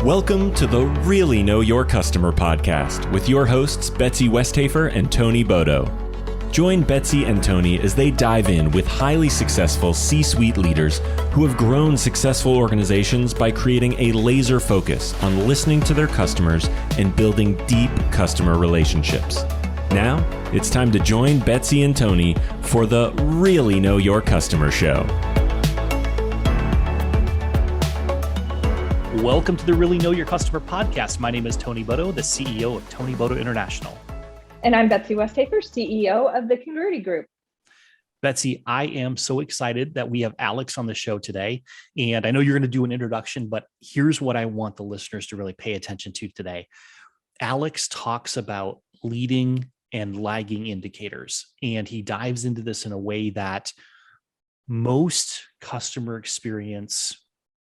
Welcome to the Really Know Your Customer podcast with your hosts, Betsy Westhafer and Tony Bodo. Join Betsy and Tony as they dive in with highly successful C-suite leaders who have grown successful organizations by creating a laser focus on listening to their customers and building deep customer relationships. Now, it's time to join Betsy and Tony for the Really Know Your Customer show. Welcome to the Really Know Your Customer podcast. My name is Tony Bodo, the CEO of Tony Bodo International. And I'm Betsy Westhafer, CEO of the Congruity Group. Betsy, I am so excited that we have Alex on the show today. And I know you're going to do an introduction, but here's what I want the listeners to really pay attention to today. Alex talks about leading and lagging indicators, and he dives into this in a way that most customer experience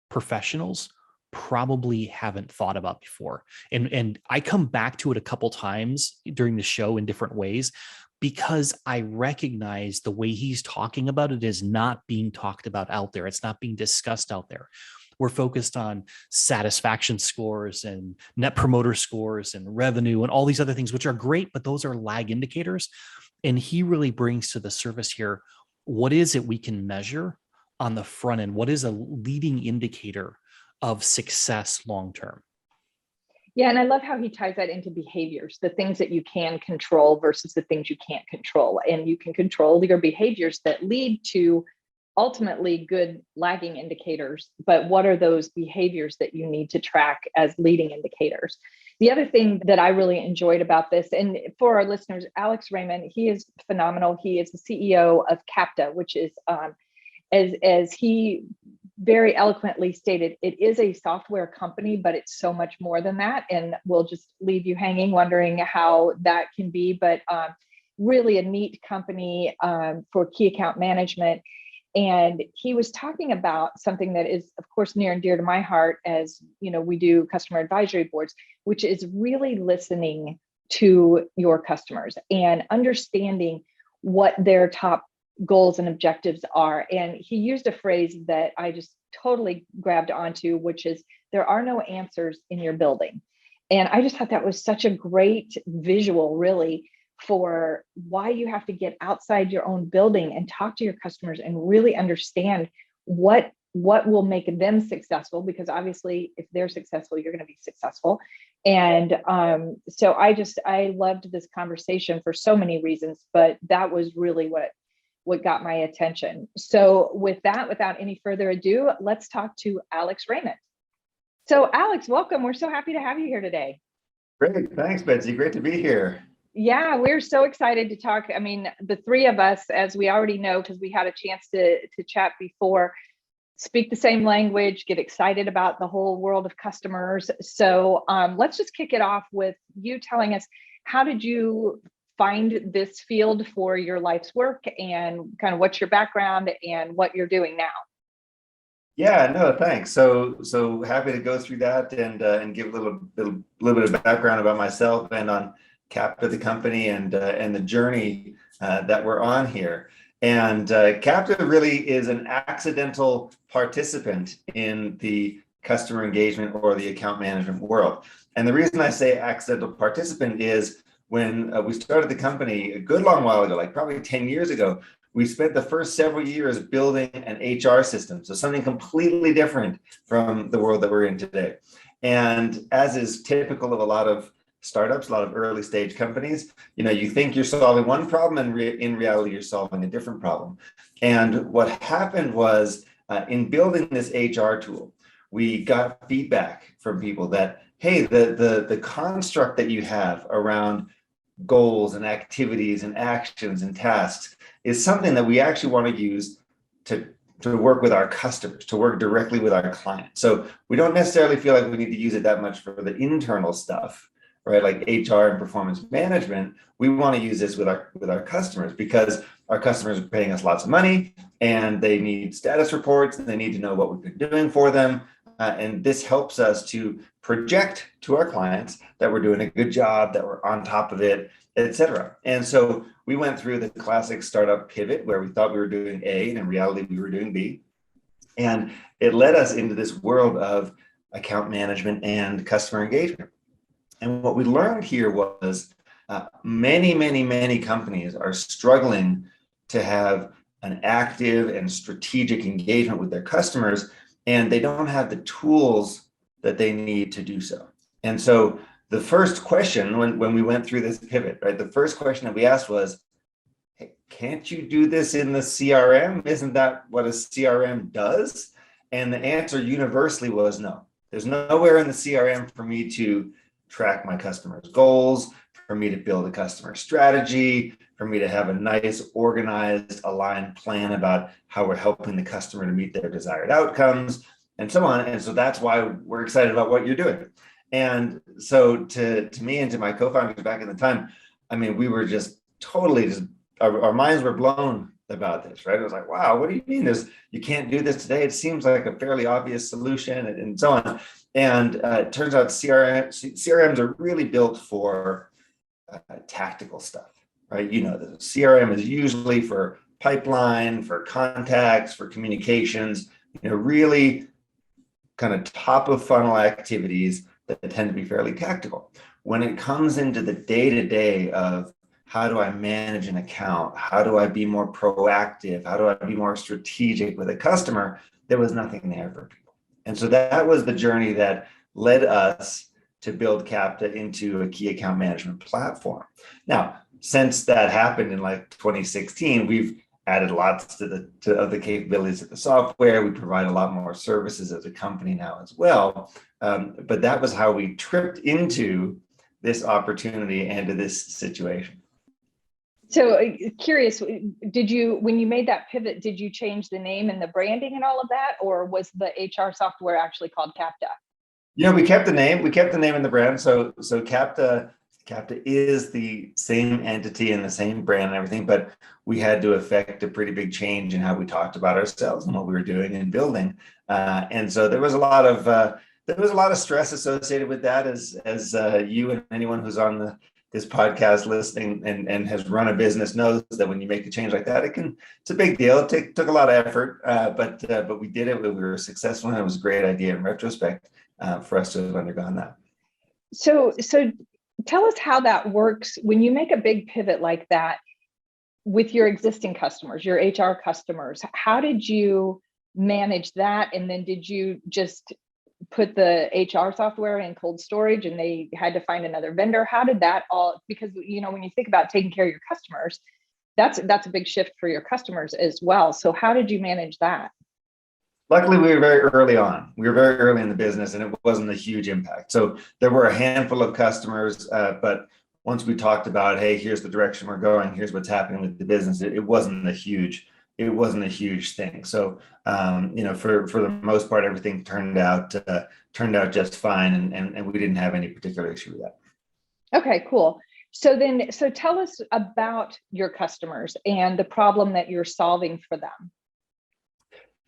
professionals probably haven't thought about before. And I come back to it a couple times during the show in different ways because I recognize the way he's talking about it is not being talked about out there. It's not being discussed out there. We're focused on satisfaction scores and net promoter scores and revenue and all these other things, which are great, but those are lag indicators. And he really brings to the surface here, what is it we can measure on the front end? What is a leading indicator of success long-term? Yeah, and I love how he ties that into behaviors, the things that you can control versus the things you can't control. And you can control your behaviors that lead to ultimately good lagging indicators. But what are those behaviors that you need to track as leading indicators? The other thing that I really enjoyed about this, and for our listeners, Alex Raymond, he is phenomenal. He is the CEO of Kapta, which is, as he very eloquently stated, it is a software company, but it's so much more than that. And we'll just leave you hanging, wondering how that can be, but really a neat company for key account management. And he was talking about something that is, of course, near and dear to my heart, as you know, we do customer advisory boards, which is really listening to your customers and understanding what their top goals and objectives are. And he used a phrase that I just totally grabbed onto, which is, there are no answers in your building. And I just thought that was such a great visual, really, for why you have to get outside your own building and talk to your customers and really understand what will make them successful, because obviously if they're successful, you're going to be successful. And so I loved this conversation for so many reasons, but that was really what got my attention. So with that, without any further ado, let's talk to Alex Raymond. So Alex, welcome. We're so happy to have you here today. Great. Thanks, Betsy. Great to be here. Yeah, we're so excited to talk. I mean, the three of us, as we already know, because we had a chance to chat before, speak the same language, get excited about the whole world of customers. So let's just kick it off with you telling us, how did you find this field for your life's work, and kind of what's your background and what you're doing now? Yeah, no, thanks. So happy to go through that and give a little bit of background about myself and on Kapta, the company, and the journey that we're on here. And Kapta really is an accidental participant in the customer engagement or the account management world. And the reason I say accidental participant is, when we started the company a good long while ago, like probably 10 years ago, we spent the first several years building an HR system. So something completely different from the world that we're in today. And as is typical of a lot of startups, a lot of early stage companies, you think you're solving one problem, and in reality, you're solving a different problem. And what happened was, in building this HR tool, we got feedback from people that, hey, the construct that you have around goals and activities and actions and tasks is something that we actually want to use to work with our customers, to work directly with our clients. So we don't necessarily feel like we need to use it that much for the internal stuff, right? Like HR and performance management. We want to use this with our customers, because our customers are paying us lots of money and they need status reports and they need to know what we've been doing for them. And this helps us to project to our clients that we're doing a good job, that we're on top of it, et cetera. And so we went through the classic startup pivot where we thought we were doing A, and in reality, we were doing B. And it led us into this world of account management and customer engagement. And what we learned here was many companies are struggling to have an active and strategic engagement with their customers, and they don't have the tools that they need to do so. And so the first question when we went through this pivot, right, the first question that we asked was, hey, can't you do this in the CRM? Isn't that what a CRM does? And the answer universally was no. There's nowhere in the CRM for me to track my customers' goals, for me to build a customer strategy, for me to have a nice, organized, aligned plan about how we're helping the customer to meet their desired outcomes, and so on. And so that's why we're excited about what you're doing. And so to me and to my co-founders back in the time, I mean, we were just totally our minds were blown about this, right? It was like, wow, what do you mean you can't do this today? It seems like a fairly obvious solution, and so on. And it turns out CRMs are really built for tactical stuff, right? You know, the CRM is usually for pipeline, for contacts, for communications, you know, really kind of top of funnel activities that tend to be fairly tactical. When it comes into the day-to-day of how do I manage an account? How do I be more proactive? How do I be more strategic with a customer? There was nothing there for people. And so that was the journey that led us to build Kapta into a key account management platform. Now, since that happened in like 2016, we've added lots to the capabilities of the software. We provide a lot more services as a company now as well. But that was how we tripped into this opportunity and to this situation. So curious, when you made that pivot, did you change the name and the branding and all of that, or was the HR software actually called Kapta? Yeah, we kept the name and the brand. So Kapta is the same entity and the same brand and everything, but we had to effect a pretty big change in how we talked about ourselves and what we were doing and building. And so there was a lot of stress associated with that, as you and anyone who's on this podcast listening and has run a business knows that when you make a change like that, it's a big deal. It took a lot of effort, but we did it. We were successful, and it was a great idea in retrospect for us to have undergone that. So tell us how that works when you make a big pivot like that with your existing customers, your HR customers. How did you manage that? And then did you just put the HR software in cold storage and they had to find another vendor? How did that all, because, you know, when you think about taking care of your customers, that's a big shift for your customers as well. So how did you manage that? Luckily, we were very early on. We were very early in the business, and it wasn't a huge impact. So there were a handful of customers, but once we talked about, hey, here's the direction we're going, here's what's happening with the business, it wasn't a huge thing. So you know, for the most part, everything turned out just fine, and we didn't have any particular issue with that. Okay, cool. So tell us about your customers and the problem that you're solving for them.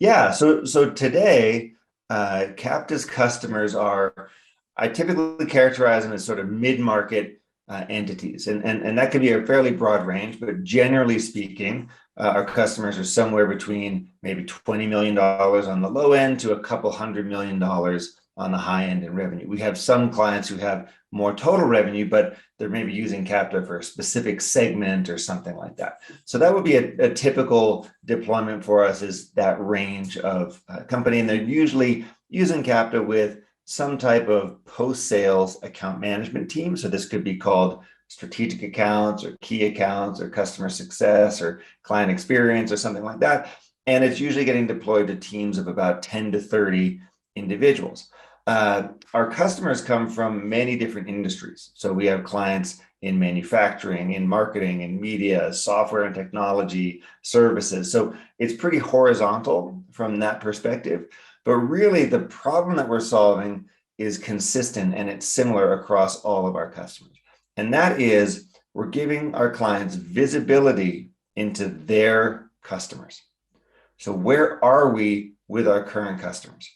Yeah, so today, Kapta's customers I typically characterize them as sort of mid-market entities, and that can be a fairly broad range, but generally speaking, our customers are somewhere between maybe $20 million on the low end to a couple $100 million on the high end in revenue. We have some clients who have more total revenue, but they're maybe using Kapta for a specific segment or something like that. So that would be a typical deployment for us, is that range of company. And they're usually using Kapta with some type of post-sales account management team. So this could be called strategic accounts or key accounts or customer success or client experience or something like that. And it's usually getting deployed to teams of about 10 to 30 individuals. Our customers come from many different industries. So we have clients in manufacturing, in marketing, in media, software and technology, services. So it's pretty horizontal from that perspective. But really, the problem that we're solving is consistent, and it's similar across all of our customers. And that is, we're giving our clients visibility into their customers. So where are we with our current customers?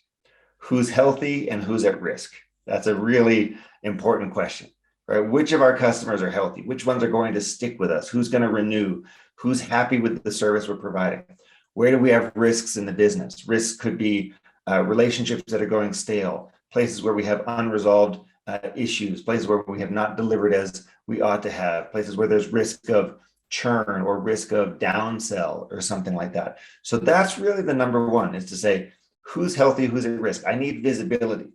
Who's healthy and who's at risk? That's a really important question, right? Which of our customers are healthy? Which ones are going to stick with us? Who's going to renew? Who's happy with the service we're providing? Where do we have risks in the business? Risks could be relationships that are going stale, places where we have unresolved issues, places where we have not delivered as we ought to have, places where there's risk of churn or risk of downsell or something like that. So that's really the number one, is to say, who's healthy, who's at risk. I need visibility.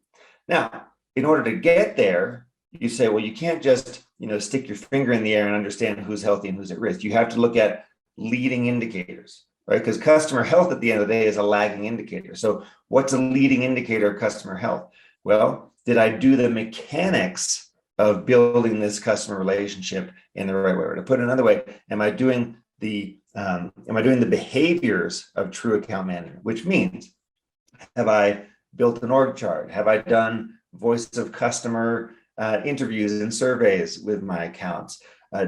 Now, in order to get there, you say, well, you can't just, stick your finger in the air and understand who's healthy and who's at risk. You have to look at leading indicators, right? Because customer health at the end of the day is a lagging indicator. So what's a leading indicator of customer health? Well, did I do the mechanics of building this customer relationship in the right way? Or to put it another way, am I doing the behaviors of true account management? Which means, have I built an org chart? Have I done voice of customer interviews and surveys with my accounts?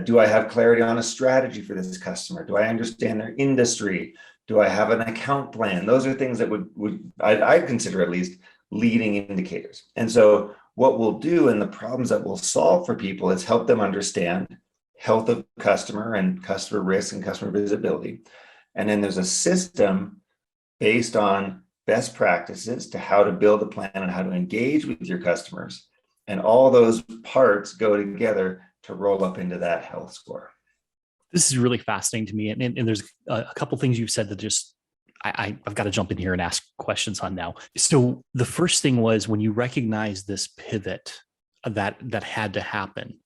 Do I have clarity on a strategy for this customer? Do I understand their industry? Do I have an account plan? Those are things that I'd consider at least leading indicators. And so what we'll do, and the problems that we'll solve for people, is help them understand health of customer and customer risk and customer visibility. And then there's a system based on best practices to how to build a plan and how to engage with your customers. And all those parts go together to roll up into that health score. This is really fascinating to me. And there's a couple things you've said that just, I've got to jump in here and ask questions on now. So the first thing was, when you recognize this pivot that had to happen,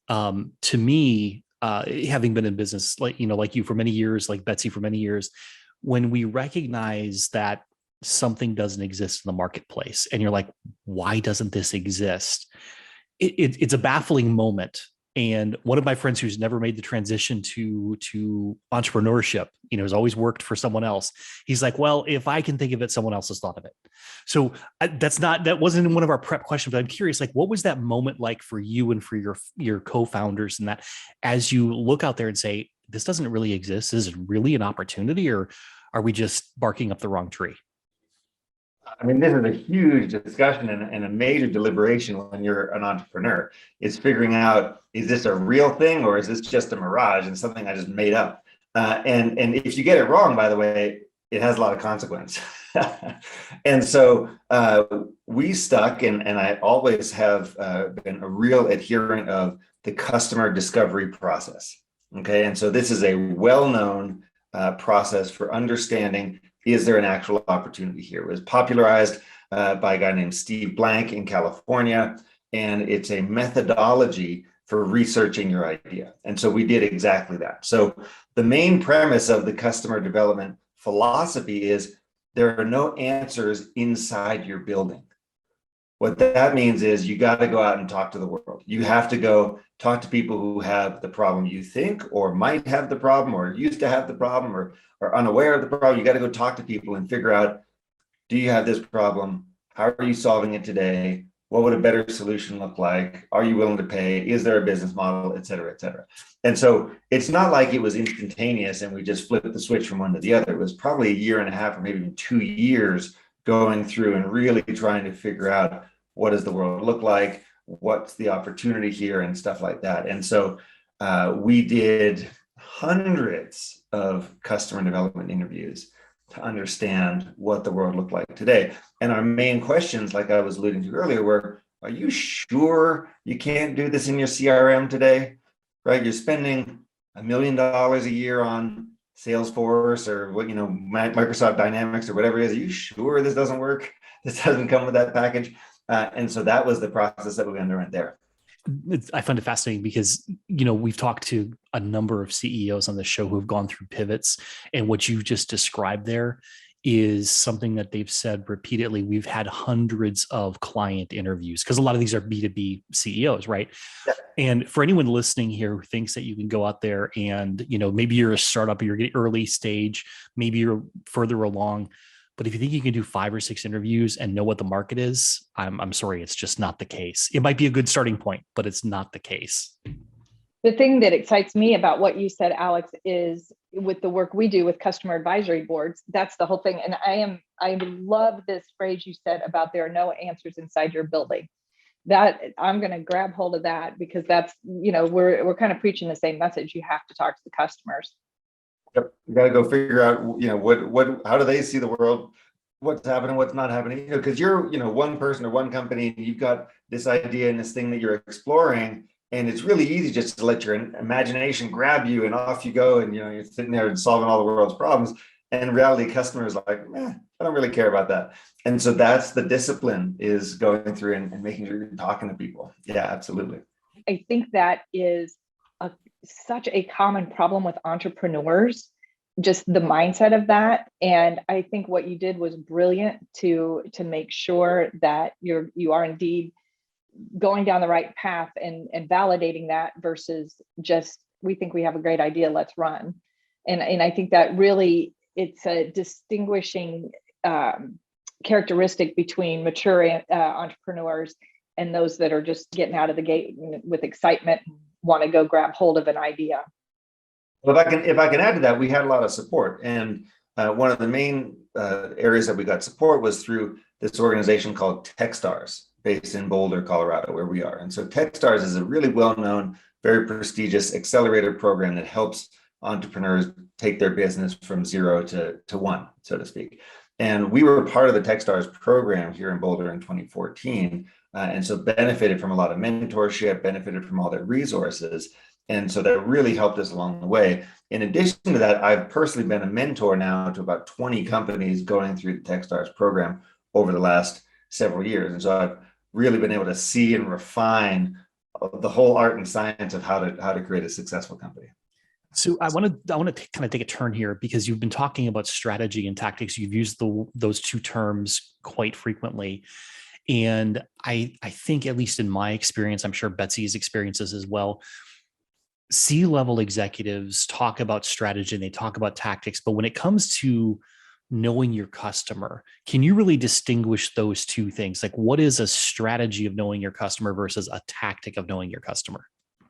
to me, having been in business, like you for many years, like Betsy for many years, when we recognize that something doesn't exist in the marketplace and you're like, why doesn't this exist? It's a baffling moment. And one of my friends who's never made the transition to entrepreneurship, has always worked for someone else. He's like, well, if I can think of it, someone else has thought of it. So that wasn't in one of our prep questions, but I'm curious, like, what was that moment like for you and for your co-founders, and that as you look out there and say, this doesn't really exist, is it really an opportunity, or are we just barking up the wrong tree? I mean, this is a huge discussion and a major deliberation when you're an entrepreneur. It's figuring out, is this a real thing, or is this just a mirage and something I just made up? And if you get it wrong, by the way, it has a lot of consequence. And so we stuck, and I always have been a real adherent of the customer discovery process. Okay, and so this is a well-known process for understanding, is there an actual opportunity here? It was popularized by a guy named Steve Blank in California, and it's a methodology for researching your idea. And so we did exactly that. So the main premise of the customer development philosophy is there are no answers inside your building. What that means is you got to go out and talk to the world. You have to go talk to people who have the problem you think, or might have the problem, or used to have the problem, or are unaware of the problem. You got to go talk to people and figure out, do you have this problem? How are you solving it today? What would a better solution look like? Are you willing to pay? Is there a business model, et cetera, et cetera? And so it's not like it was instantaneous and we just flipped the switch from one to the other. It was probably a year and a half or maybe even 2 years going through and really trying to figure out, what does the world look like? What's the opportunity here, and stuff like that. And so we did hundreds of customer development interviews to understand what the world looked like today. And our main questions, like I was alluding to earlier, were, are you sure you can't do this in your CRM today? Right? You're spending $1 million a year on Salesforce or Microsoft Dynamics or whatever it is. Are you sure this doesn't work? This doesn't come with that package. And so that was the process that we underwent there. I find it fascinating because, we've talked to a number of CEOs on the show who have gone through pivots, and what you just described there is something that they've said repeatedly. We've had hundreds of client interviews, because a lot of these are B2B CEOs, right? Yeah. And for anyone listening here who thinks that you can go out there and, maybe you're a startup, you're early stage, maybe you're further along, but if you think you can do 5 or 6 interviews and know what the market is, I'm sorry, it's just not the case. It might be a good starting point, but it's not the case. The thing that excites me about what you said, Alex, is with the work we do with customer advisory boards, that's the whole thing. And I love this phrase you said about there are no answers inside your building. That I'm going to grab hold of that, because that's, we're kind of preaching the same message. You have to talk to the customers. Yep. You got to go figure out, how do they see the world? what's happening, what's not happening, because you're, one person or one company, and you've got this idea and this thing that you're exploring, and it's really easy just to let your imagination grab you and off you go, and you're sitting there and solving all the world's problems. And in reality, customers are like, I don't really care about that. And so that's the discipline, is going through and making sure you're talking to people. Yeah, absolutely. I think that is such a common problem with entrepreneurs, just the mindset of that. And I think what you did was brilliant to make sure that you are indeed going down the right path and validating that, versus just, we think we have a great idea, let's run. And I think that really, it's a distinguishing characteristic between mature entrepreneurs and those that are just getting out of the gate with excitement and want to go grab hold of an idea. Well, if I can add to that, we had a lot of support, and one of the main areas that we got support was through this organization called Techstars, based in Boulder, Colorado, where we are. And so Techstars is a really well-known, very prestigious accelerator program that helps entrepreneurs take their business from 0 to 1, so to speak. And we were part of the Techstars program here in Boulder in 2014, and so benefited from a lot of mentorship, benefited from all their resources. And so that really helped us along the way. In addition to that, I've personally been a mentor now to about 20 companies going through the Techstars program over the last several years. And so I've really been able to see and refine the whole art and science of how to create a successful company. So I want to kind of take a turn here, because you've been talking about strategy and tactics. You've used those two terms quite frequently. And I think, at least in my experience, I'm sure Betsy's experiences as well, C-level executives talk about strategy and they talk about tactics, but when it comes to knowing your customer, can you really distinguish those two things? Like, what is a strategy of knowing your customer versus a tactic of knowing your customer?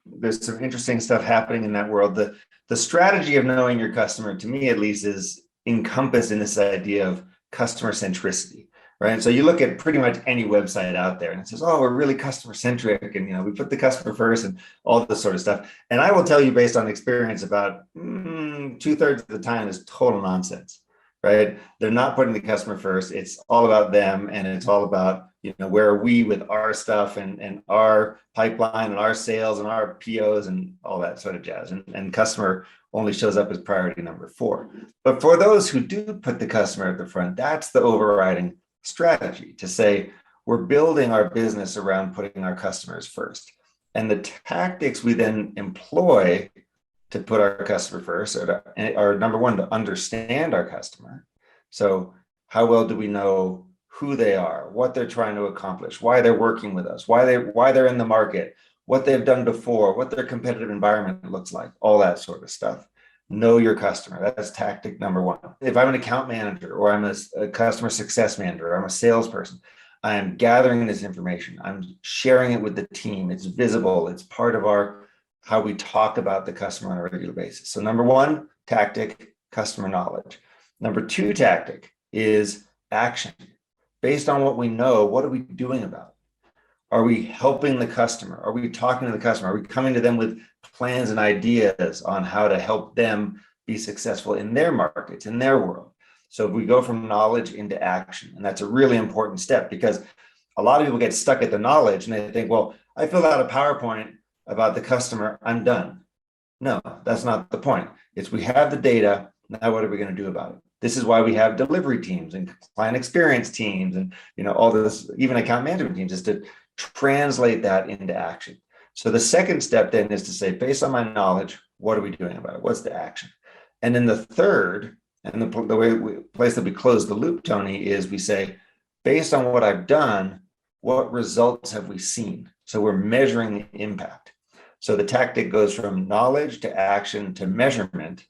There's some interesting stuff happening in that world. The strategy of knowing your customer, to me at least, is encompassed in this idea of customer centricity. Right. So you look at pretty much any website out there and it says, oh, we're really customer centric. And, we put the customer first and all this sort of stuff. And I will tell you, based on experience, about 2/3 of the time is total nonsense. Right. They're not putting the customer first. It's all about them. And it's all about, where are we with our stuff and our pipeline and our sales and our POs and all that sort of jazz. And customer only shows up as priority number 4. But for those who do put the customer at the front, that's the overriding strategy, to say we're building our business around putting our customers first. And the tactics we then employ to put our customer first are number one, to understand our customer. So how well do we know who they are, what they're trying to accomplish, why they're working with us, why they're in the market, what they've done before, what their competitive environment looks like, all that sort of stuff. Know your customer. That's tactic number 1. If I'm an account manager, or I'm a customer success manager, or I'm a salesperson, I am gathering this information. I'm sharing it with the team. It's visible. It's part of how we talk about the customer on a regular basis. So number 1 tactic, customer knowledge. Number 2 tactic is action. Based on what we know, what are we doing about it? Are we helping the customer? Are we talking to the customer? Are we coming to them with plans and ideas on how to help them be successful in their markets, in their world? So if we go from knowledge into action, and that's a really important step, because a lot of people get stuck at the knowledge and they think, well, I filled out a PowerPoint about the customer, I'm done. No, that's not the point. It's, we have the data. Now what are we going to do about it? This is why we have delivery teams and client experience teams and all this, even account management teams, is to translate that into action. So the second step then is to say, based on my knowledge, what are we doing about it? What's the action? And then the third, and the place that we close the loop, Tony, is we say, based on what I've done, what results have we seen? So we're measuring the impact. So the tactic goes from knowledge to action to measurement.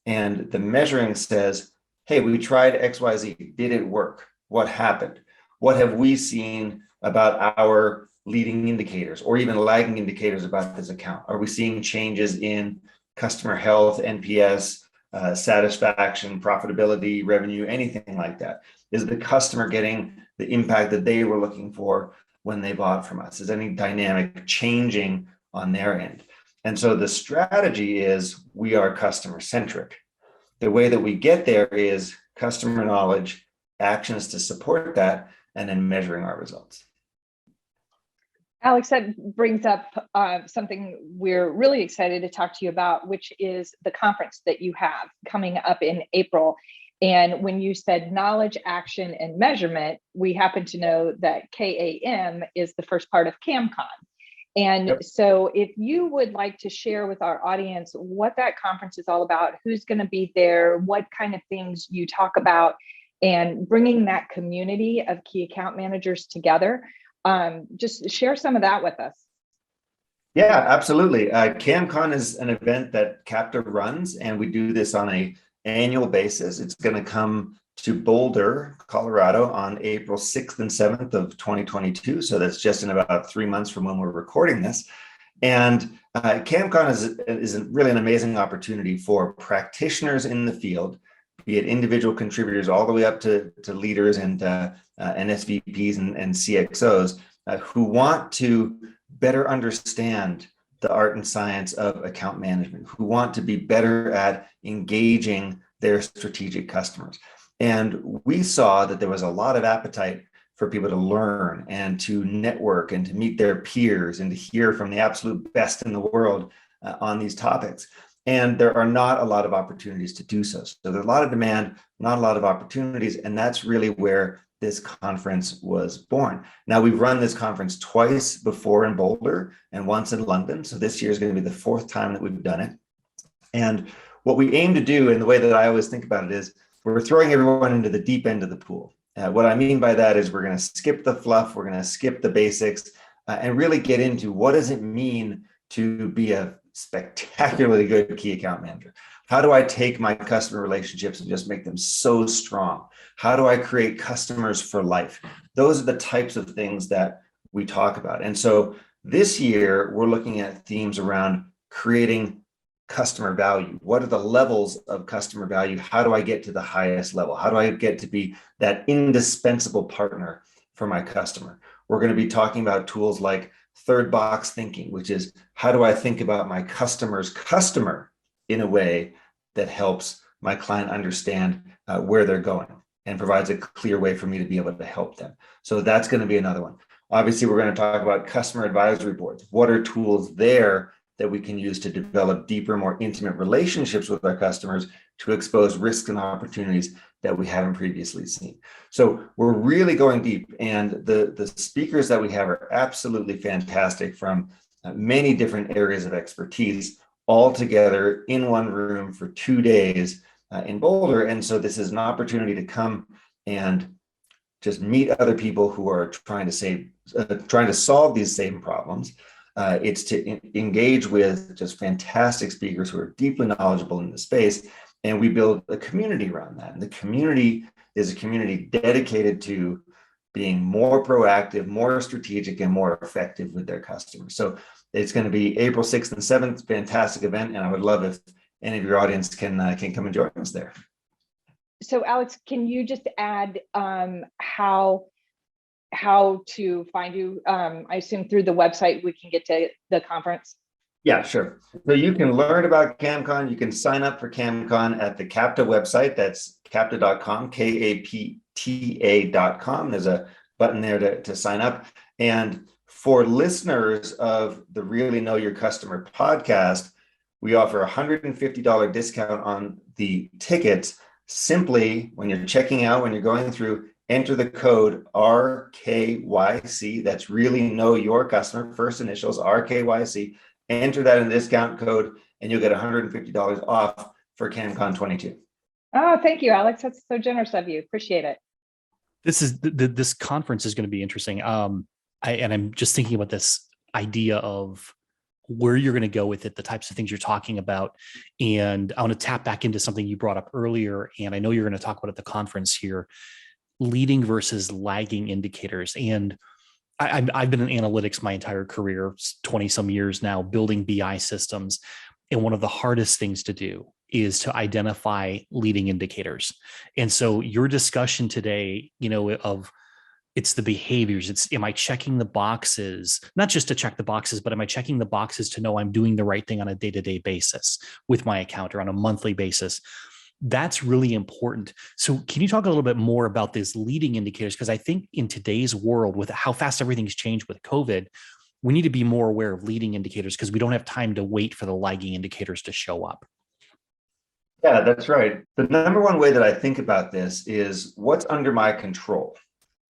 And the measuring says, hey, we tried XYZ. Did it work? What happened? What have we seen about our leading indicators or even lagging indicators about this account? Are we seeing changes in customer health, NPS, satisfaction, profitability, revenue, anything like that? Is the customer getting the impact that they were looking for when they bought from us? Is any dynamic changing on their end? And so the strategy is, we are customer centric. The way that we get there is customer knowledge, actions to support that, and then measuring our results. Alex, that brings up something we're really excited to talk to you about, which is the conference that you have coming up in April. And when you said knowledge, action, and measurement, we happen to know that KAM is the first part of KAMCon. And Yep. So if you would like to share with our audience what that conference is all about, who's going to be there, what kind of things you talk about, and bringing that community of key account managers together, just share some of that with us. Yeah, absolutely. KAMCon is an event that Kapta runs, and we do this on an annual basis. It's going to come to Boulder, Colorado on April 6th and 7th of 2022. So that's just in about 3 months from when we're recording this. And KAMCon is really an amazing opportunity for practitioners in the field, be it individual contributors all the way up to leaders and SVPs and CXOs who want to better understand the art and science of account management, who want to be better at engaging their strategic customers. And we saw that there was a lot of appetite for people to learn and to network and to meet their peers and to hear from the absolute best in the world on these topics. And there are not a lot of opportunities to do so. So there's a lot of demand, not a lot of opportunities. And that's really where this conference was born. Now, we've run this conference twice before in Boulder and once in London. So this year is going to be the 4th time that we've done it. And what we aim to do, and the way that I always think about it, is we're throwing everyone into the deep end of the pool. What I mean by that is we're going to skip the fluff, we're going to skip the basics, and really get into what does it mean to be a spectacularly good key account manager? How do I take my customer relationships and just make them so strong? How do I create customers for life? Those are the types of things that we talk about. And so this year, we're looking at themes around creating customer value. What are the levels of customer value? How do I get to the highest level? How do I get to be that indispensable partner for my customer? We're going to be talking about tools like third box thinking, which is how do I think about my customer's customer in a way that helps my client understand where they're going and provides a clear way for me to be able to help them. So that's going to be another one. Obviously, we're going to talk about customer advisory boards. What are tools there that we can use to develop deeper, more intimate relationships with our customers to expose risks and opportunities that we haven't previously seen? So we're really going deep, and the speakers that we have are absolutely fantastic from many different areas of expertise, all together in one room for 2 days in Boulder. And so this is an opportunity to come and just meet other people who are trying to solve these same problems. It's to engage with just fantastic speakers who are deeply knowledgeable in the space. And we build a community around that. And the community is a community dedicated to being more proactive, more strategic, and more effective with their customers. So it's going to be April 6th and 7th, fantastic event. And I would love if any of your audience can come and join us there. So Alex, can you just add how to find you? I assume through the website we can get to the conference. Yeah, sure. So you can learn about KAMCon. You can sign up for KAMCon at the Kapta website. That's kapta.com, KAPTA.com. There's a button there to sign up. And for listeners of the Really Know Your Customer podcast, we offer a $150 discount on the tickets. Simply, when you're checking out, when you're going through, enter the code RKYC. That's Really Know Your Customer. First initials, RKYC. Enter that in the discount code, and you'll get $150 off for KAMCon 22. Oh, thank you, Alex. That's so generous of you. Appreciate it. This conference is going to be interesting. I'm just thinking about this idea of where you're going to go with it, the types of things you're talking about. And I want to tap back into something you brought up earlier. And I know you're going to talk about at the conference here, leading versus lagging indicators. And I've been in analytics my entire career, 20 some years now, building BI systems. And one of the hardest things to do is to identify leading indicators. And so your discussion today, of it's the behaviors. It's, am I checking the boxes, not just to check the boxes, but am I checking the boxes to know I'm doing the right thing on a day-to-day basis with my account or on a monthly basis? That's really important. So can you talk a little bit more about these leading indicators? Because I think in today's world, with how fast everything's changed with COVID, we need to be more aware of leading indicators because we don't have time to wait for the lagging indicators to show up. Yeah, that's right. The number one way that I think about this is what's under my control.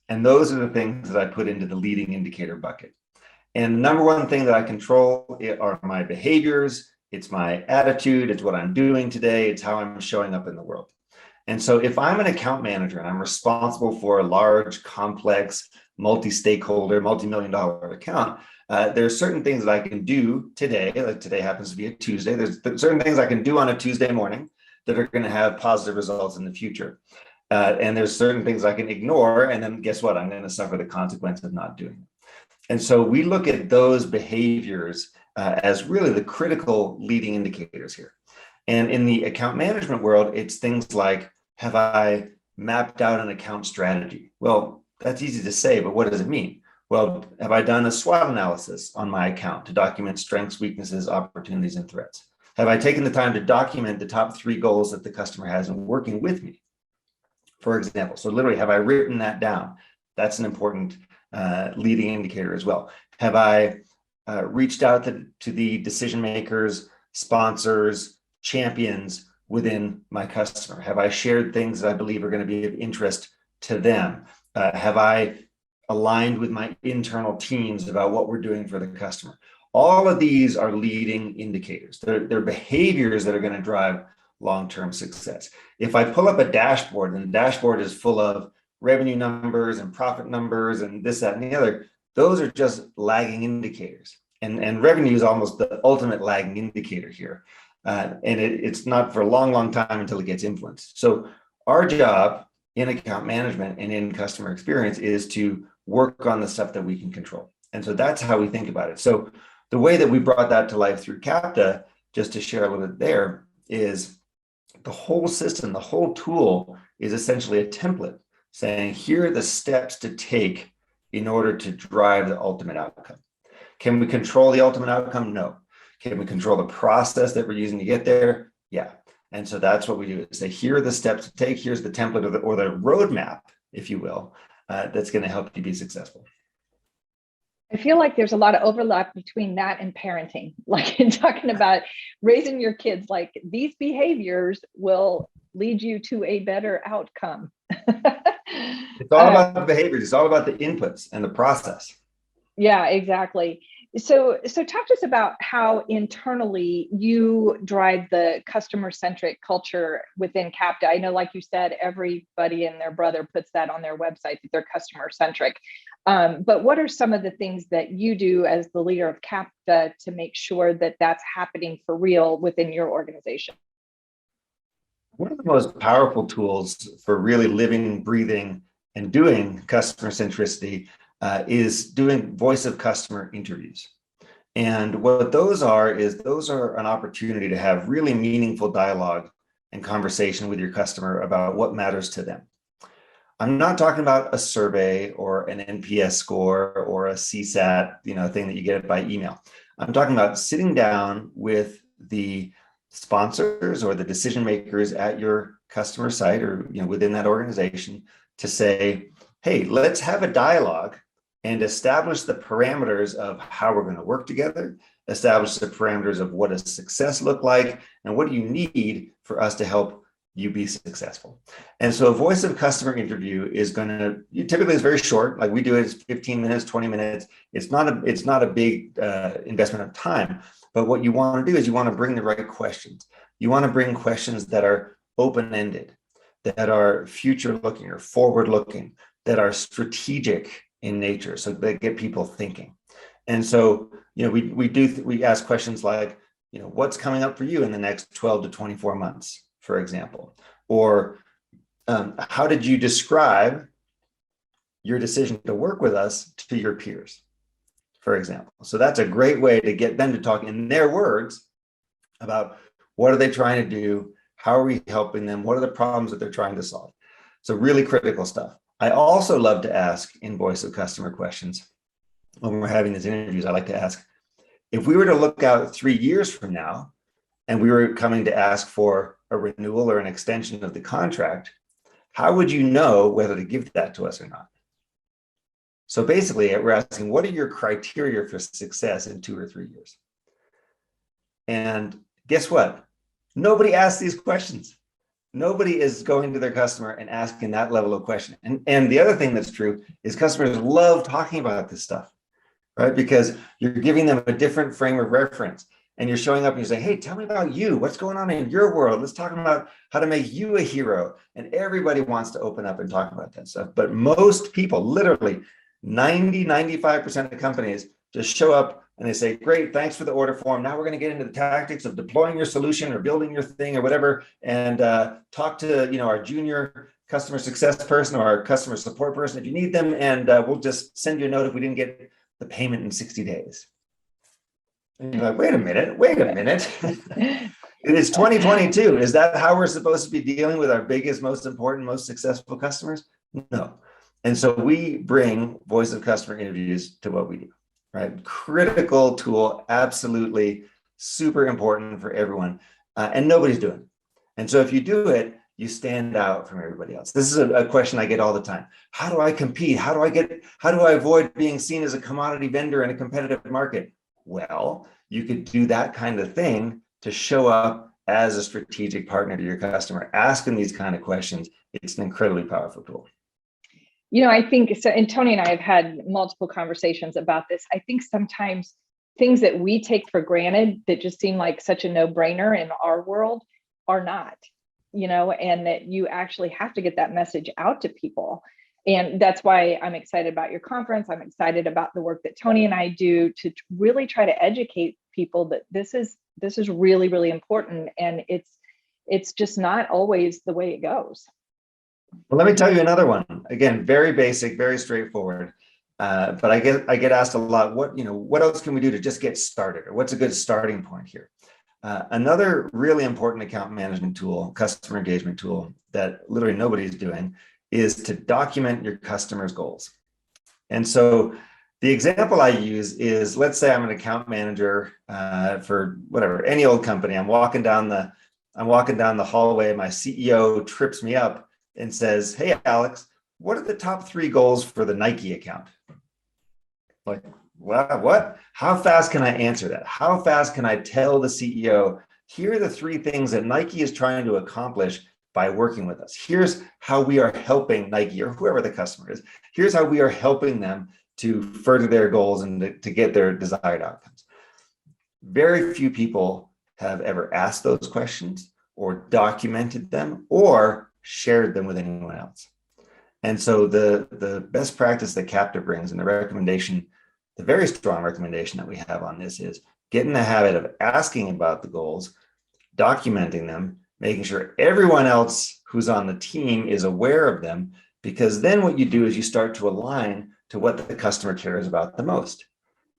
And those are the things that I put into the leading indicator bucket. And the number one thing that I control are my behaviors. It's my attitude. It's what I'm doing today. It's how I'm showing up in the world. And so if I'm an account manager and I'm responsible for a large, complex, multi-stakeholder, multi-million-dollar account, there are certain things that I can do today, like today happens to be a Tuesday. There's certain things I can do on a Tuesday morning that are going to have positive results in the future. And there's certain things I can ignore. And then guess what? I'm going to suffer the consequence of not doing it. And so we look at those behaviors as really the critical leading indicators here. And in the account management world, it's things like, have I mapped out an account strategy? Well, that's easy to say, but what does it mean? Well, have I done a SWOT analysis on my account to document strengths, weaknesses, opportunities, and threats? Have I taken the time to document the top 3 goals that the customer has in working with me, for example? So literally, have I written that down? That's an important leading indicator as well. Have I reached out to the decision makers, sponsors, champions within my customer? Have I shared things that I believe are going to be of interest to them? Have I aligned with my internal teams about what we're doing for the customer? All of these are leading indicators. They're behaviors that are going to drive long-term success. If I pull up a dashboard and the dashboard is full of revenue numbers and profit numbers and this, that, and the other, those are just lagging indicators. And revenue is almost the ultimate lagging indicator here. And it's not for a long, long time until it gets influenced. So our job in account management and in customer experience is to work on the stuff that we can control. And so that's how we think about it. So the way that we brought that to life through Kapta, just to share a little bit there, is the whole system, the whole tool is essentially a template saying, here are the steps to take in order to drive the ultimate outcome. Can we control the ultimate outcome? No. Can we control the process that we're using to get there? Yeah. And so that's what we do, is say, here are the steps to take. Here's the template or the roadmap, if you will, that's going to help you be successful. I feel like there's a lot of overlap between that and parenting, like in talking about raising your kids, like these behaviors will lead you to a better outcome. It's all about the behaviors. It's all about the inputs and the process. Yeah, exactly. So talk to us about how internally you drive the customer-centric culture within Kapta. I know, like you said, everybody and their brother puts that on their website that they're customer-centric. But what are some of the things that you do as the leader of Kapta to make sure that that's happening for real within your organization? One of the most powerful tools for really living, breathing, and doing customer centricity is doing voice of customer interviews. And what those are an opportunity to have really meaningful dialogue and conversation with your customer about what matters to them. I'm not talking about a survey or an NPS score or a CSAT, thing that you get by email. I'm talking about sitting down with the sponsors or the decision makers at your customer site or within that organization to say, hey, let's have a dialogue and establish the parameters of how we're going to work together, establish the parameters of what does success look like, and what do you need for us to help you be successful. And so a voice of customer interview is typically it's very short, like we do it, it's 15 minutes, 20 minutes. It's not a big investment of time, but what you want to do is you want to bring the right questions. You want to bring questions that are open-ended, that are future-looking or forward-looking, that are strategic in nature, so they get people thinking. And so, we ask questions like, what's coming up for you in the next 12 to 24 months, for example, or how did you describe your decision to work with us to your peers, for example. So that's a great way to get them to talk in their words about what are they trying to do, how are we helping them, what are the problems that they're trying to solve. So really critical stuff. I also love to ask in voice of customer questions when we're having these interviews. I like to ask, if we were to look out 3 years from now and we were coming to ask for a renewal or an extension of the contract, how would you know whether to give that to us or not? So basically, we're asking, what are your criteria for success in 2 or 3 years? And guess what? Nobody asks these questions. Nobody is going to their customer and asking that level of question. And the other thing that's true is customers love talking about this stuff, right? Because you're giving them a different frame of reference. And you're showing up and you're saying, hey, tell me about you. What's going on in your world? Let's talk about how to make you a hero. And everybody wants to open up and talk about that stuff. But most people, literally 95% of companies just show up and they say, great, thanks for the order form. Now we're going to get into the tactics of deploying your solution or building your thing or whatever, and talk to our junior customer success person or our customer support person if you need them, and we'll just send you a note if we didn't get the payment in 60 days. And you're like, wait a minute. It is 2022. Is that how we're supposed to be dealing with our biggest, most important, most successful customers? No. And so we bring voice of customer interviews to what we do, right? Critical tool, absolutely super important for everyone. And nobody's doing it. And so if you do it, you stand out from everybody else. This is a question I get all the time. How do I compete? How do I avoid being seen as a commodity vendor in a competitive market? Well, you could do that kind of thing to show up as a strategic partner to your customer, asking these kind of questions. It's an incredibly powerful tool. I think so. And Tony and I have had multiple conversations about this. I think sometimes things that we take for granted that just seem like such a no-brainer in our world are not, and that you actually have to get that message out to people. And that's why I'm excited about your conference. I'm excited about the work that Tony and I do to really try to educate people that this is really, really important. And it's just not always the way it goes. Well, let me tell you another one. Again, very basic, very straightforward. But I get asked a lot, what else can we do to just get started? Or what's a good starting point here? Another really important account management tool, customer engagement tool that literally nobody's doing is to document your customers' goals. And so the example I use is, let's say I'm an account manager for whatever, any old company. I'm walking down the hallway. My CEO trips me up and says, hey, Alex, what are the top 3 goals for the Nike account? Like, what? How fast can I answer that? How fast can I tell the CEO, here are the 3 things that Nike is trying to accomplish by working with us. Here's how we are helping Nike or whoever the customer is. Here's how we are helping them to further their goals and to get their desired outcomes. Very few people have ever asked those questions or documented them or shared them with anyone else. And so the best practice that Kapta brings, and the very strong recommendation that we have on this, is get in the habit of asking about the goals, documenting them, making sure everyone else who's on the team is aware of them, because then what you do is you start to align to what the customer cares about the most.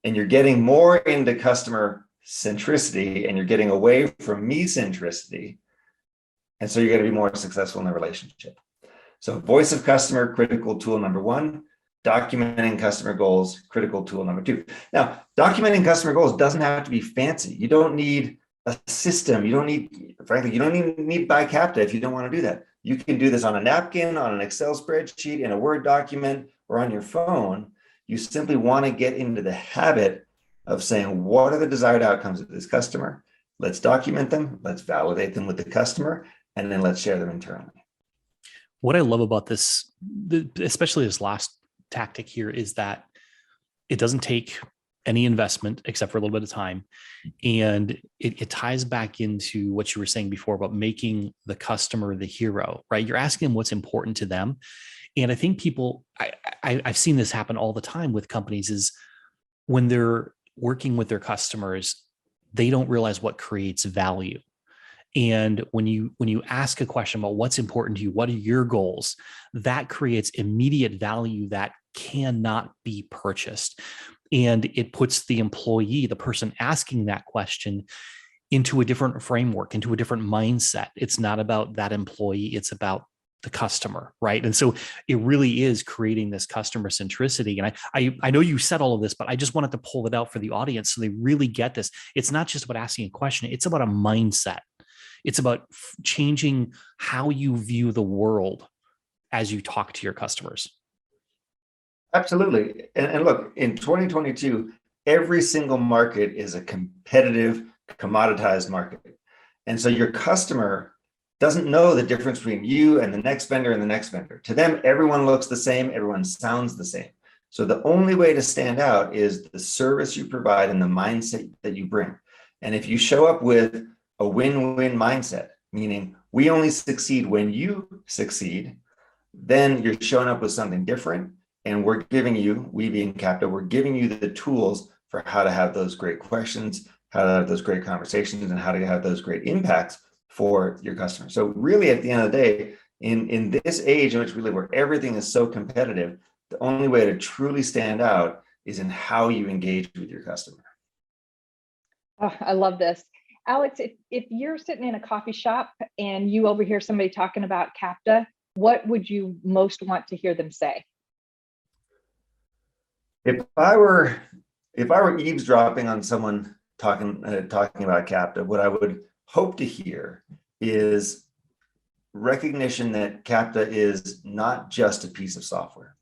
And you're getting more into customer centricity and you're getting away from me centricity. And so you're going to be more successful in the relationship. So voice of customer, critical tool number 1, documenting customer goals, critical tool number 2. Now, documenting customer goals doesn't have to be fancy. You don't need a system. You don't even need to buy Kapta if you don't want to do that. You can do this on a napkin, on an Excel spreadsheet, in a Word document, or on your phone. You simply want to get into the habit of saying, what are the desired outcomes of this customer? Let's document them. Let's validate them with the customer, and then let's share them internally. What I love about this, especially this last tactic here, is that it doesn't take any investment except for a little bit of time. And it ties back into what you were saying before about making the customer the hero, right? You're asking them what's important to them. And I think people, I've seen this happen all the time with companies, is when they're working with their customers, they don't realize what creates value. And when you ask a question about what's important to you, what are your goals, that creates immediate value that cannot be purchased. And it puts the employee, the person asking that question, into a different framework, into a different mindset. It's not about that employee, it's about the customer, right? And so it really is creating this customer centricity. And I know you said all of this, but I just wanted to pull it out for the audience so they really get this. It's not just about asking a question, it's about a mindset. It's about changing how you view the world as you talk to your customers. Absolutely. And look, in 2022, every single market is a competitive, commoditized market. And so your customer doesn't know the difference between you and the next vendor and the next vendor. To them, everyone looks the same, everyone sounds the same. So the only way to stand out is the service you provide and the mindset that you bring. And if you show up with a win-win mindset, meaning we only succeed when you succeed, then you're showing up with something different. And we're giving you, we being Kapta, we're giving you the tools for how to have those great questions, how to have those great conversations, and how to have those great impacts for your customers. So really, at the end of the day, in this age in which we live, where everything is so competitive, the only way to truly stand out is in how you engage with your customer. Oh, I love this. Alex, if you're sitting in a coffee shop and you overhear somebody talking about Kapta, what would you most want to hear them say? If I were eavesdropping on someone talking about Kapta, what I would hope to hear is recognition that Kapta is not just a piece of software.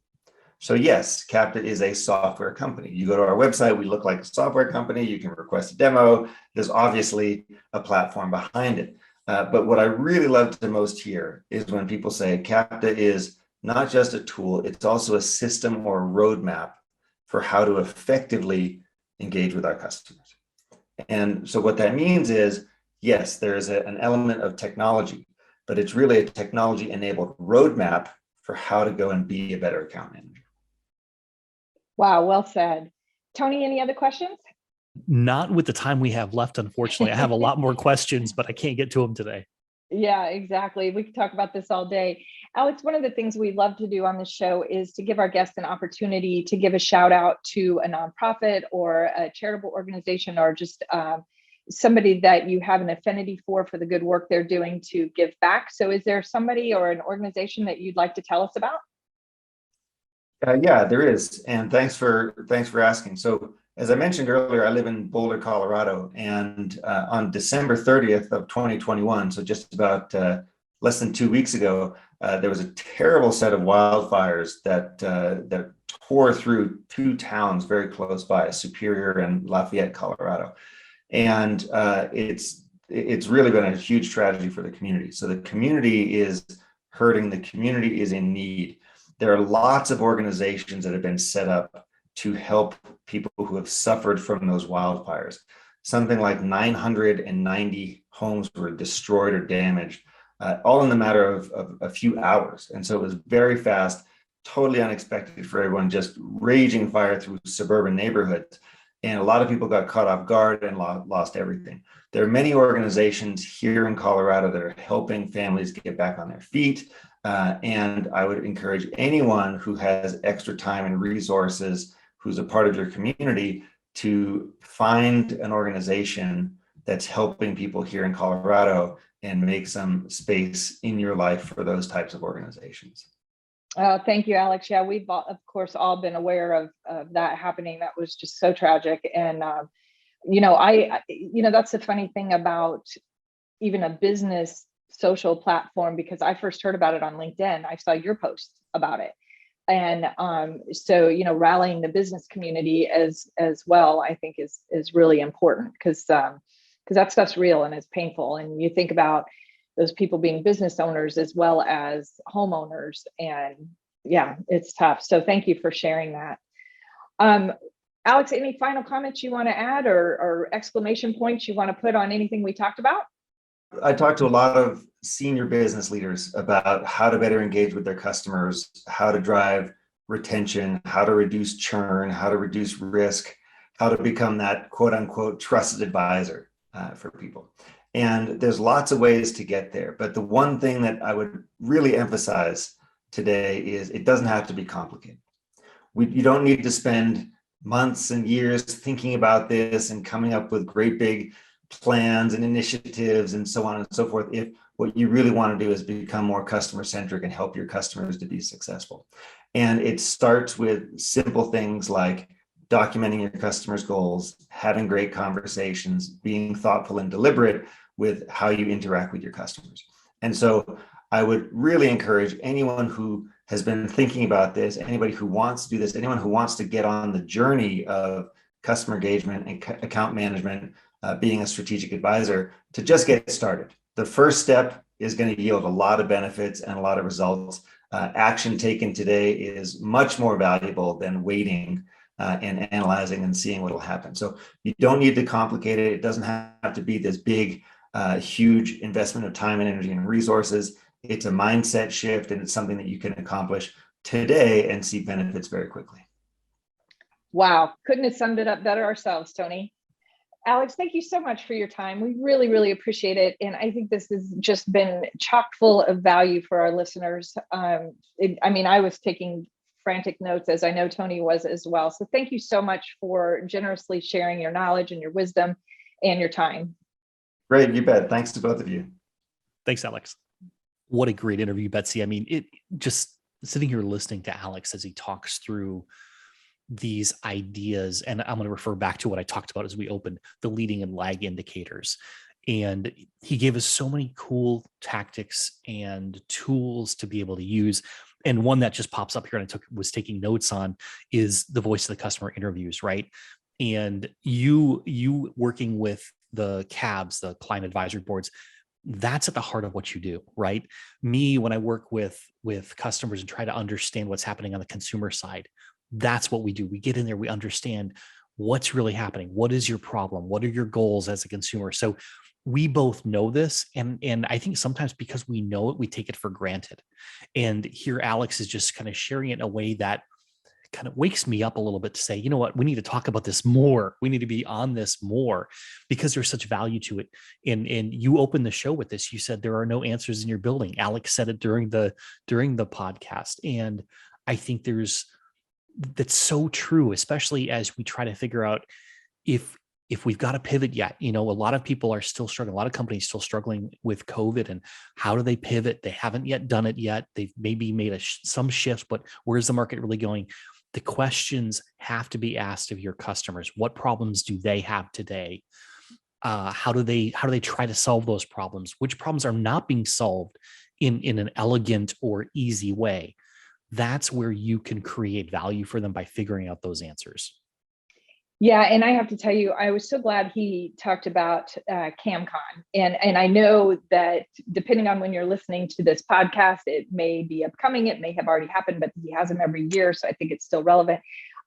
So yes, Kapta is a software company. You go to our website, we look like a software company. You can request a demo. There's obviously a platform behind it. But what I really love to most hear is when people say Kapta is not just a tool, it's also a system or a roadmap for how to effectively engage with our customers. And so what that means is, yes, there's an element of technology, but it's really a technology-enabled roadmap for how to go and be a better account manager. Wow, well said. Tony, any other questions? Not with the time we have left, unfortunately. I have a lot more questions, but I can't get to them today. Yeah, exactly. We could talk about this all day. Alex, one of the things we love to do on the show is to give our guests an opportunity to give a shout out to a nonprofit or a charitable organization, or just somebody that you have an affinity for the good work they're doing to give back. So is there somebody or an organization that you'd like to tell us about? Yeah, there is. And thanks for asking. So as I mentioned earlier, I live in Boulder, Colorado, and on December 30th of 2021, so just about less than 2 weeks ago, there was a terrible set of wildfires that tore through two towns very close by, Superior and Lafayette, Colorado. And it's really been a huge tragedy for the community. So the community is hurting, the community is in need. There are lots of organizations that have been set up to help people who have suffered from those wildfires. Something like 990 homes were destroyed or damaged, all in the matter of a few hours. And so it was very fast, totally unexpected for everyone, just raging fire through suburban neighborhoods. And a lot of people got caught off guard and lost everything. There are many organizations here in Colorado that are helping families get back on their feet. And I would encourage anyone who has extra time and resources, who's a part of your community, to find an organization that's helping people here in Colorado and make some space in your life for those types of organizations. Thank you, Alex. Yeah, we've of course all been aware of that happening. That was just so tragic. And that's the funny thing about even a business social platform, because I first heard about it on LinkedIn. I saw your post about it. And so rallying the business community as well, I think is really important, because that stuff's real and it's painful. And you think about those people being business owners as well as homeowners, and yeah, it's tough. So thank you for sharing that. Alex, any final comments you want to add, or exclamation points you want to put on anything we talked about? I talked to a lot of senior business leaders about how to better engage with their customers, how to drive retention, how to reduce churn, how to reduce risk, how to become that quote unquote trusted advisor for people. And there's lots of ways to get there. But the one thing that I would really emphasize today is it doesn't have to be complicated. You don't need to spend months and years thinking about this and coming up with great big plans and initiatives and so on and so forth, if what you really want to do is become more customer centric and help your customers to be successful. And it starts with simple things like documenting your customers' goals, having great conversations, being thoughtful and deliberate with how you interact with your customers. And so I would really encourage anyone who has been thinking about this, anybody who wants to do this, anyone who wants to get on the journey of customer engagement and account management, being a strategic advisor, to just get started. The first step is going to yield a lot of benefits and a lot of results. Action taken today is much more valuable than waiting and analyzing and seeing what will happen. So you don't need to complicate it. It doesn't have to be this big, huge investment of time and energy and resources. It's a mindset shift, and it's something that you can accomplish today and see benefits very quickly. Wow. Couldn't have summed it up better ourselves, Tony. Alex, thank you so much for your time. We really, really appreciate it. And I think this has just been chock full of value for our listeners. I was taking frantic notes, as I know Tony was as well. So thank you so much for generously sharing your knowledge and your wisdom and your time. Great, you bet. Thanks to both of you. Thanks, Alex. What a great interview, Betsy. I mean, it just sitting here listening to Alex as he talks through these ideas, and I'm going to refer back to what I talked about as we opened, the leading and lag indicators. And he gave us so many cool tactics and tools to be able to use. And one that just pops up here, and I was taking notes on, is the voice of the customer interviews, right? And you working with the CABs, the client advisory boards, that's at the heart of what you do, right? Me, when I work with customers and try to understand what's happening on the consumer side, that's what we do. We get in there, we understand what's really happening. What is your problem? What are your goals as a consumer? So we both know this. And I think sometimes because we know it, we take it for granted. And here Alex is just kind of sharing it in a way that kind of wakes me up a little bit to say, you know what, we need to talk about this more. We need to be on this more because there's such value to it. And you opened the show with this. You said there are no answers in your building. Alex said it during the podcast. And I think that's so true, especially as we try to figure out if we've got to pivot yet. A lot of people are still struggling. A lot of companies still struggling with COVID, and how do they pivot? They haven't yet done it yet. They've maybe made some shifts, but where's the market really going? The questions have to be asked of your customers. What problems do they have today? How do they try to solve those problems? Which problems are not being solved in an elegant or easy way? That's where you can create value for them by figuring out those answers. Yeah, and I have to tell you, I was so glad he talked about KAMCon. And I know that depending on when you're listening to this podcast, it may be upcoming, it may have already happened, but he has them every year. So I think it's still relevant.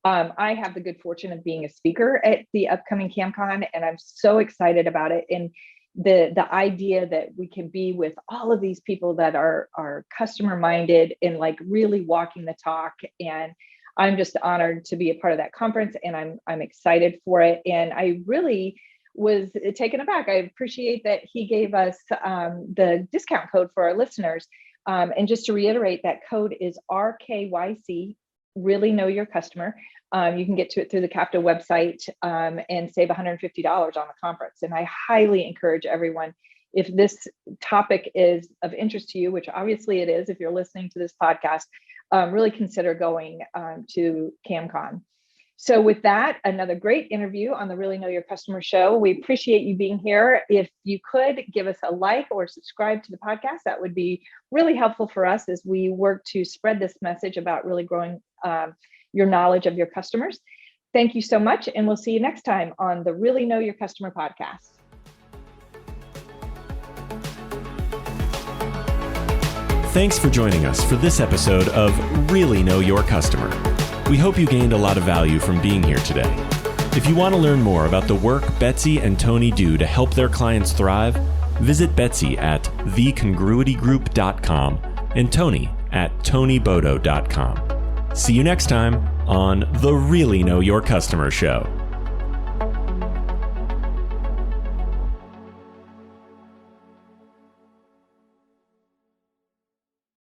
I have the good fortune of being a speaker at the upcoming KAMCon, and I'm so excited about it. And the idea that we can be with all of these people that are customer minded and like really walking the talk. And I'm just honored to be a part of that conference, and I'm excited for it. And I really was taken aback. I appreciate that he gave us the discount code for our listeners. And just to reiterate, that code is RKYC, really know your customer. You can get to it through the Kapta website and save $150 on the conference. And I highly encourage everyone, if this topic is of interest to you, which obviously it is, if you're listening to this podcast, really consider going to KAMCon. So with that, another great interview on the Really Know Your Customer show. We appreciate you being here. If you could give us a like or subscribe to the podcast, that would be really helpful for us as we work to spread this message about really growing your knowledge of your customers. Thank you so much, and we'll see you next time on the Really Know Your Customer podcast. Thanks for joining us for this episode of Really Know Your Customer. We hope you gained a lot of value from being here today. If you want to learn more about the work Betsy and Tony do to help their clients thrive, visit Betsy at thecongruitygroup.com and Tony at tonybodo.com. See you next time on the Really Know Your Customer show.